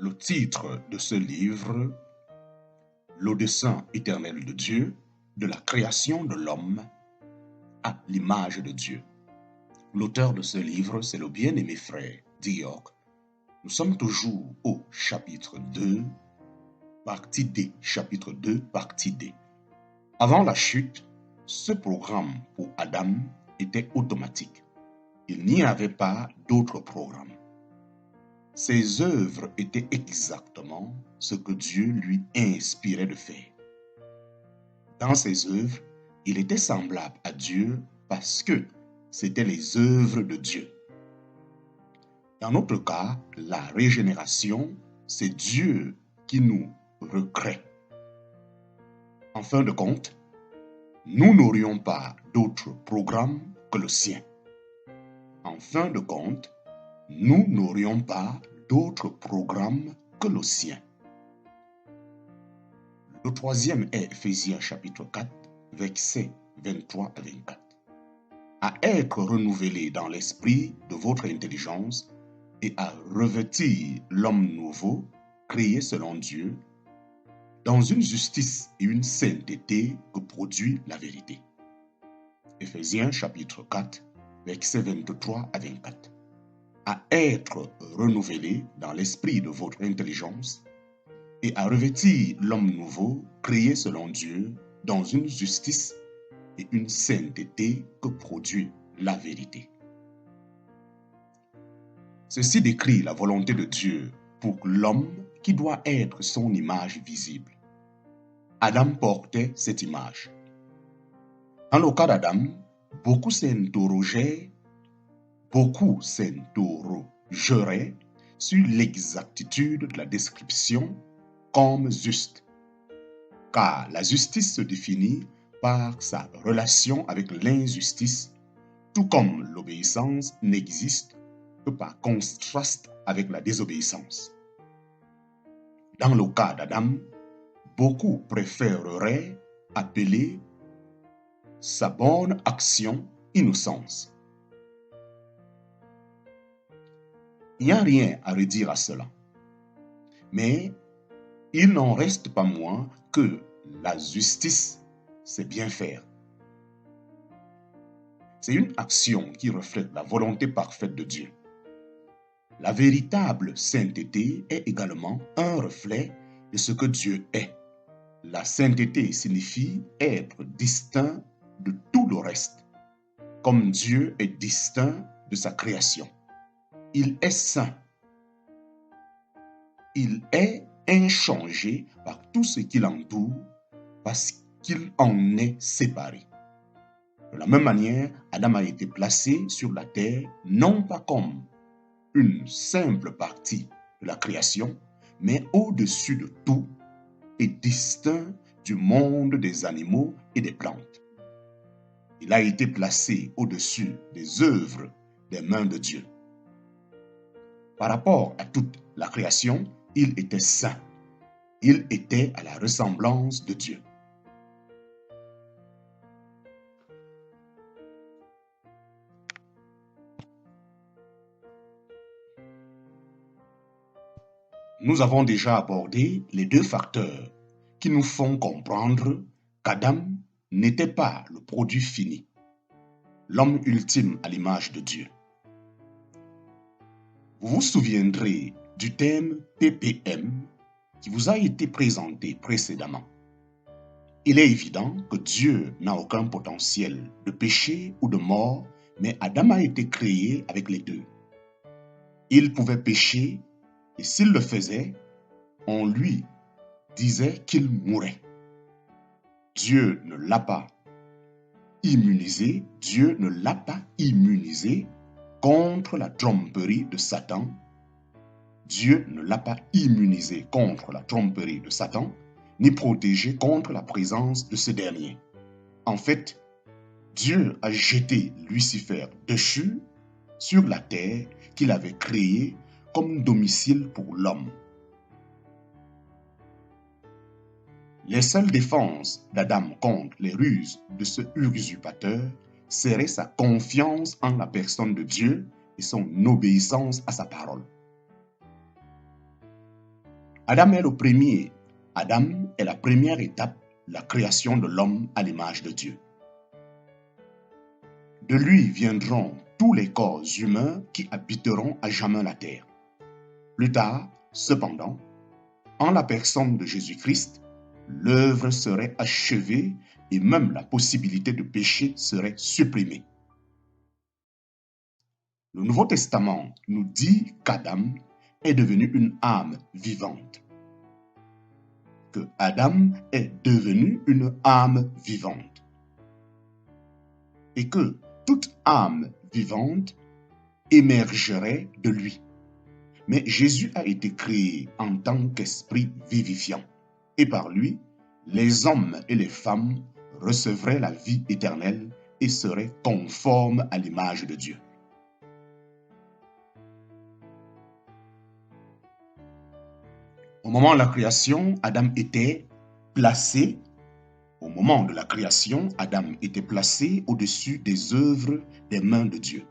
Le titre de ce livre, Le dessein éternel de Dieu, de la création de l'homme à l'image de Dieu. L'auteur de ce livre, c'est le bien-aimé frère Diok. Nous sommes toujours au chapitre 2, partie D. Chapitre 2, partie D. Avant la chute, ce programme pour Adam était automatique. Il n'y avait pas d'autre programme. Ses œuvres étaient exactement ce que Dieu lui inspirait de faire. Dans ses œuvres, il était semblable à Dieu parce que c'étaient les œuvres de Dieu. Dans notre cas, la régénération, c'est Dieu qui nous recrée. En fin de compte, nous n'aurions pas d'autre programme que le sien. En fin de compte, nous n'aurions pas d'autre programme que le sien. Le troisième est Ephésiens chapitre 4, versets 23 à 24. À être renouvelé dans l'esprit de votre intelligence et à revêtir l'homme nouveau, créé selon Dieu, dans une justice et une sainteté que produit la vérité. Ephésiens chapitre 4, versets 23 à 24. À être renouvelé dans l'esprit de votre intelligence et à revêtir l'homme nouveau, créé selon Dieu, dans une justice et une sainteté que produit la vérité. Ceci décrit la volonté de Dieu pour l'homme qui doit être son image visible. Adam portait cette image. Dans le cas d'Adam, beaucoup s'interrogeraient sur l'exactitude de la description comme juste. Car la justice se définit par sa relation avec l'injustice, tout comme l'obéissance n'existe que par contraste avec la désobéissance. Dans le cas d'Adam, beaucoup préféreraient appeler sa bonne action innocence. Il n'y a rien à redire à cela. Mais il n'en reste pas moins que la justice, c'est bien faire. C'est une action qui reflète la volonté parfaite de Dieu. La véritable sainteté est également un reflet de ce que Dieu est. La sainteté signifie être distinct de tout le reste, comme Dieu est distinct de sa création. Il est saint. Il est inchangé par tout ce qui l'entoure parce qu'il en est séparé. De la même manière, Adam a été placé sur la terre non pas comme une simple partie de la création, mais au-dessus de tout et distinct du monde des animaux et des plantes. Il a été placé au-dessus des œuvres des mains de Dieu. Par rapport à toute la création, il était saint. Il était à la ressemblance de Dieu. Nous avons déjà abordé les deux facteurs qui nous font comprendre qu'Adam n'était pas le produit fini, l'homme ultime à l'image de Dieu. Vous vous souviendrez du thème PPM qui vous a été présenté précédemment. Il est évident que Dieu n'a aucun potentiel de péché ou de mort, mais Adam a été créé avec les deux. Il pouvait pécher et s'il le faisait, on lui disait qu'il mourrait. Dieu ne l'a pas immunisé, contre la tromperie de Satan. Dieu ne l'a pas immunisé contre la tromperie de Satan, ni protégé contre la présence de ce dernier. En fait, Dieu a jeté Lucifer déchu sur la terre qu'il avait créée comme domicile pour l'homme. Les seules défenses d'Adam contre les ruses de ce usurpateur seraient sa confiance en la personne de Dieu et son obéissance à sa parole. Adam est le premier. Adam est la première étape, la création de l'homme à l'image de Dieu. De lui viendront tous les corps humains qui habiteront à jamais la terre. Plus tard, cependant, en la personne de Jésus-Christ, l'œuvre serait achevée et même la possibilité de péché serait supprimée. Le Nouveau Testament nous dit qu'Adam est devenu une âme vivante. Que Adam est devenu une âme vivante. Et que toute âme vivante émergerait de lui. Mais Jésus a été créé en tant qu'esprit vivifiant. Et par lui, les hommes et les femmes recevraient la vie éternelle et seraient conformes à l'image de Dieu. Au moment de la création, Adam était placé au-dessus des œuvres des mains de Dieu.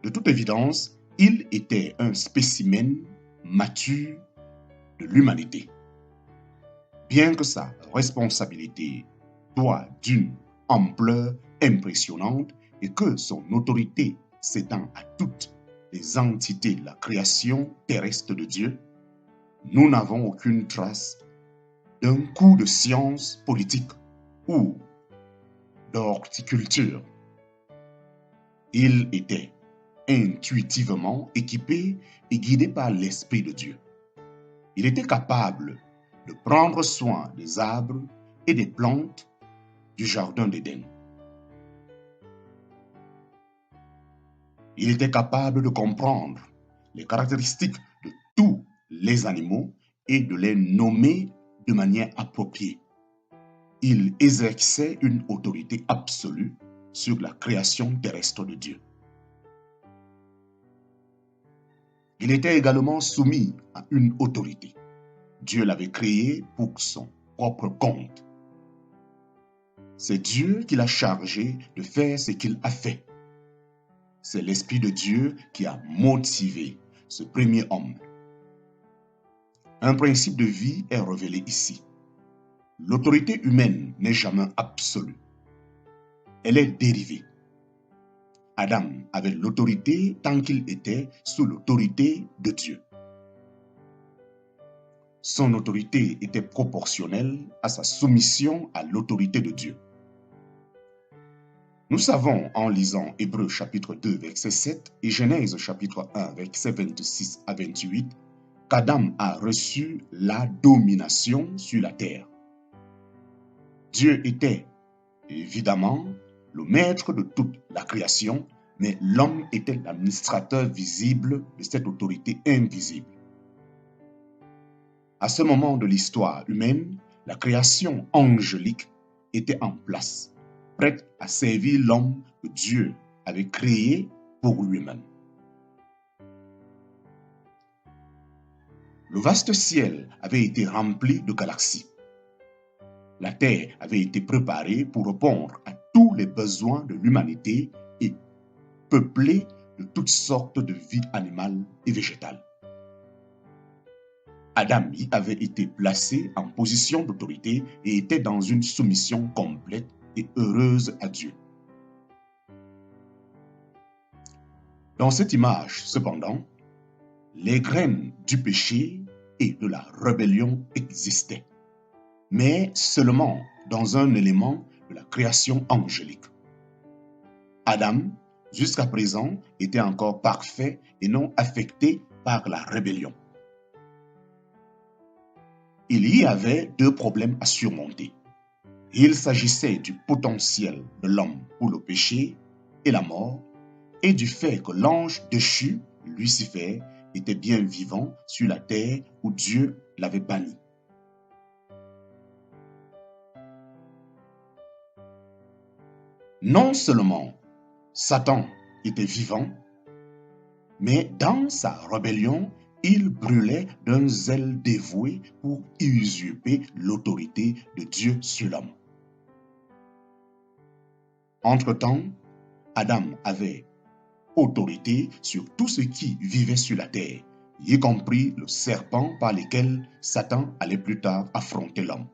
De toute évidence, il était un spécimen mature de l'humanité. Bien que sa responsabilité soit d'une ampleur impressionnante et que son autorité s'étend à toutes les entités de la création terrestre de Dieu, nous n'avons aucune trace d'un coup de science politique ou d'horticulture. Il était intuitivement équipé et guidé par l'Esprit de Dieu. Il était capable de prendre soin des arbres et des plantes du jardin d'Éden. Il était capable de comprendre les caractéristiques de tous les animaux et de les nommer de manière appropriée. Il exerçait une autorité absolue sur la création terrestre de Dieu. Il était également soumis à une autorité. Dieu l'avait créé pour son propre compte. C'est Dieu qui l'a chargé de faire ce qu'il a fait. C'est l'Esprit de Dieu qui a motivé ce premier homme. Un principe de vie est révélé ici. L'autorité humaine n'est jamais absolue. Elle est dérivée. Adam avait l'autorité tant qu'il était sous l'autorité de Dieu. Son autorité était proportionnelle à sa soumission à l'autorité de Dieu. Nous savons en lisant Hébreux chapitre 2 verset 7 et Genèse chapitre 1 verset 26 à 28 qu'Adam a reçu la domination sur la terre. Dieu était évidemment le maître de toute la création, mais l'homme était l'administrateur visible de cette autorité invisible. À ce moment de l'histoire humaine, la création angélique était en place, prête à servir l'homme que Dieu avait créé pour lui-même. Le vaste ciel avait été rempli de galaxies. La terre avait été préparée pour répondre à tous les besoins de l'humanité et peuplée de toutes sortes de vie animale et végétale. Adam y avait été placé en position d'autorité et était dans une soumission complète et heureuse à Dieu. Dans cette image, cependant, les graines du péché et de la rébellion existaient, mais seulement dans un élément de la création angélique. Adam, jusqu'à présent, était encore parfait et non affecté par la rébellion. Il y avait deux problèmes à surmonter. Il s'agissait du potentiel de l'homme pour le péché et la mort, et du fait que l'ange déchu, Lucifer, était bien vivant sur la terre où Dieu l'avait banni. Non seulement Satan était vivant, mais dans sa rébellion, il brûlait d'un zèle dévoué pour usurper l'autorité de Dieu sur l'homme. Entre-temps, Adam avait autorité sur tout ce qui vivait sur la terre. y compris le serpent par lequel Satan allait plus tard affronter l'homme.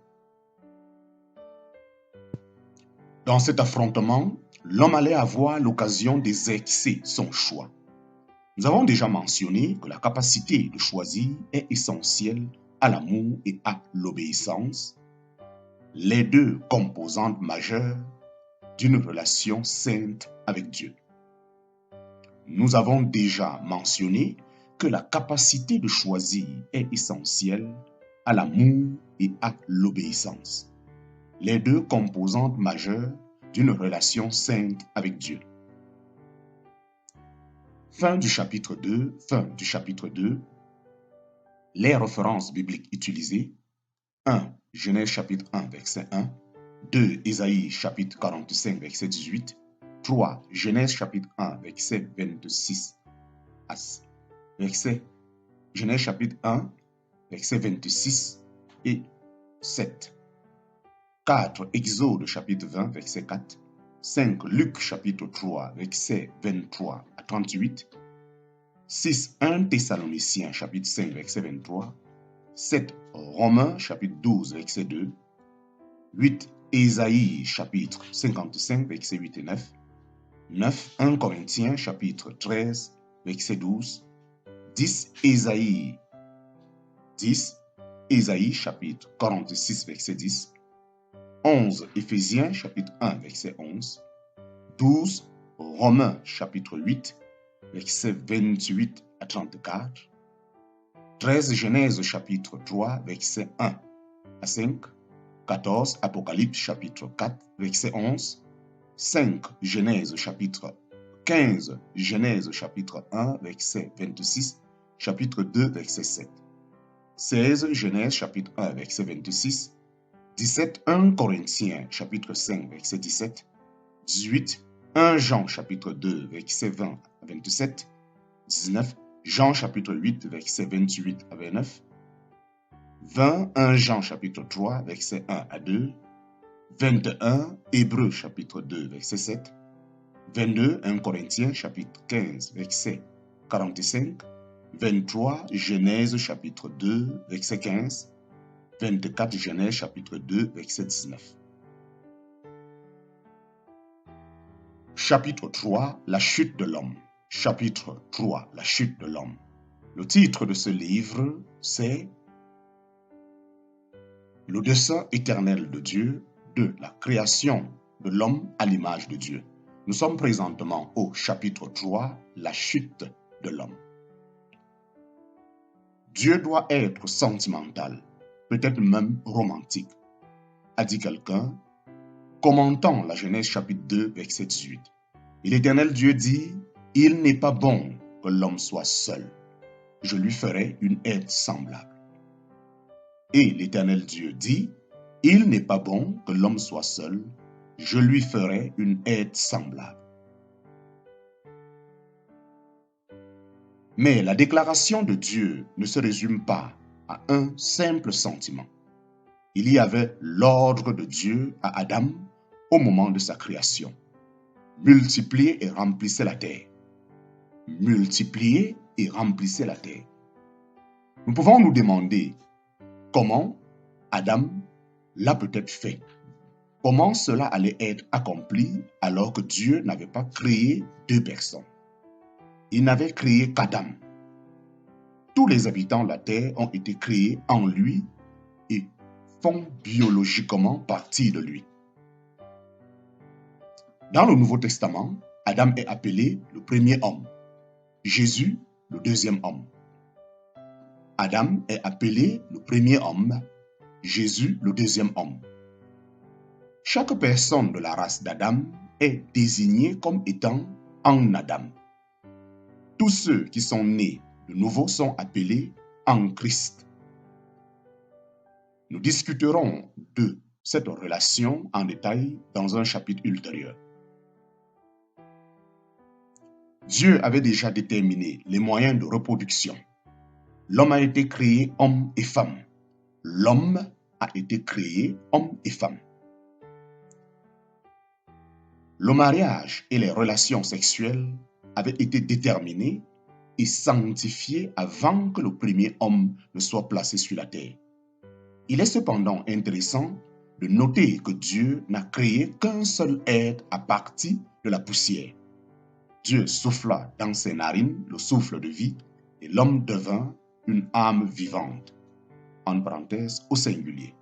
Dans cet affrontement, l'homme allait avoir l'occasion d'exercer son choix. Nous avons déjà mentionné que la capacité de choisir est essentielle à l'amour et à l'obéissance, les deux composantes majeures d'une relation sainte avec Dieu. Nous avons déjà mentionné que la capacité de choisir est essentielle à l'amour et à l'obéissance, les deux composantes majeures d'une relation sainte avec Dieu. Fin du chapitre 2. Les références bibliques utilisées: 1. Genèse chapitre 1, verset 1. 2. Ésaïe chapitre 45, verset 18. 3. Genèse chapitre 1, verset 26. Genèse chapitre 1, verset 26 et 7. 4. Exode chapitre 20, verset 4. 5. Luc chapitre 3, verset 23 à 38. 6. 1 Thessaloniciens chapitre 5, verset 23. 7. Romains chapitre 12, verset 2. 8. Ésaïe chapitre 55, verset 8 et 9. 9. 1 Corinthiens chapitre 13, verset 12. 10. Ésaïe chapitre 46, verset 10. 11. Éphésiens chapitre 1, verset 11. 12. Romains chapitre 8, verset 28 à 34. 13. Genèse chapitre 3, verset 1 à 5. 14. Apocalypse chapitre 4, verset 11. 5. Genèse chapitre 15. Genèse chapitre 1, verset 26. Chapitre 2, verset 7. 16. Genèse chapitre 1, verset 26. 17. 1 Corinthiens chapitre 5, verset 17. 18. 1 Jean chapitre 2, verset 20 à 27. 19. Jean chapitre 8, verset 28 à 29. 20. 1 Jean chapitre 3, verset 1 à 2. 21. Hébreux chapitre 2, verset 7. 22. 1 Corinthiens chapitre 15, verset 45. 23. Genèse chapitre 2, verset 15. 24. Genèse chapitre 2, verset 19. Chapitre 3. La chute de l'homme. Chapitre 3. La chute de l'homme. Le titre de ce livre, c'est Le dessein éternel de Dieu, de la création de l'homme à l'image de Dieu. Nous sommes présentement au chapitre 3, la chute de l'homme. Dieu doit être sentimental, peut-être même romantique, a dit quelqu'un, commentant la Genèse chapitre 2, verset 18. Et l'Éternel Dieu dit, « Il n'est pas bon que l'homme soit seul. Je lui ferai une aide semblable. » Et l'Éternel Dieu dit, « Il n'est pas bon que l'homme soit seul. Je lui ferai une aide semblable. » Mais la déclaration de Dieu ne se résume pas à un simple sentiment. Il y avait l'ordre de Dieu à Adam au moment de sa création. Multipliez et remplissez la terre. Multipliez et remplissez la terre. Nous pouvons nous demander comment Adam l'a peut-être fait. Comment cela allait être accompli alors que Dieu n'avait pas créé deux personnes. Il n'avait créé qu'Adam. Tous les habitants de la terre ont été créés en lui et font biologiquement partie de lui. Dans le Nouveau Testament, Adam est appelé le premier homme, Jésus le deuxième homme. Adam est appelé le premier homme, Jésus le deuxième homme. Chaque personne de la race d'Adam est désignée comme étant en Adam. Tous ceux qui sont nés de nouveau sont appelés en Christ. Nous discuterons de cette relation en détail dans un chapitre ultérieur. Dieu avait déjà déterminé les moyens de reproduction. L'homme a été créé homme et femme. L'homme a été créé homme et femme. Le mariage et les relations sexuelles avaient été déterminés et sanctifié avant que le premier homme ne soit placé sur la terre. Il est cependant intéressant de noter que Dieu n'a créé qu'un seul être à partir de la poussière. Dieu souffla dans ses narines le souffle de vie et l'homme devint une âme vivante. En parenthèse, au singulier.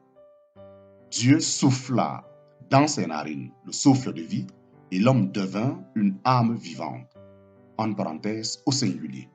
Dieu souffla dans ses narines le souffle de vie et l'homme devint une âme vivante. En parenthèse, au singulier.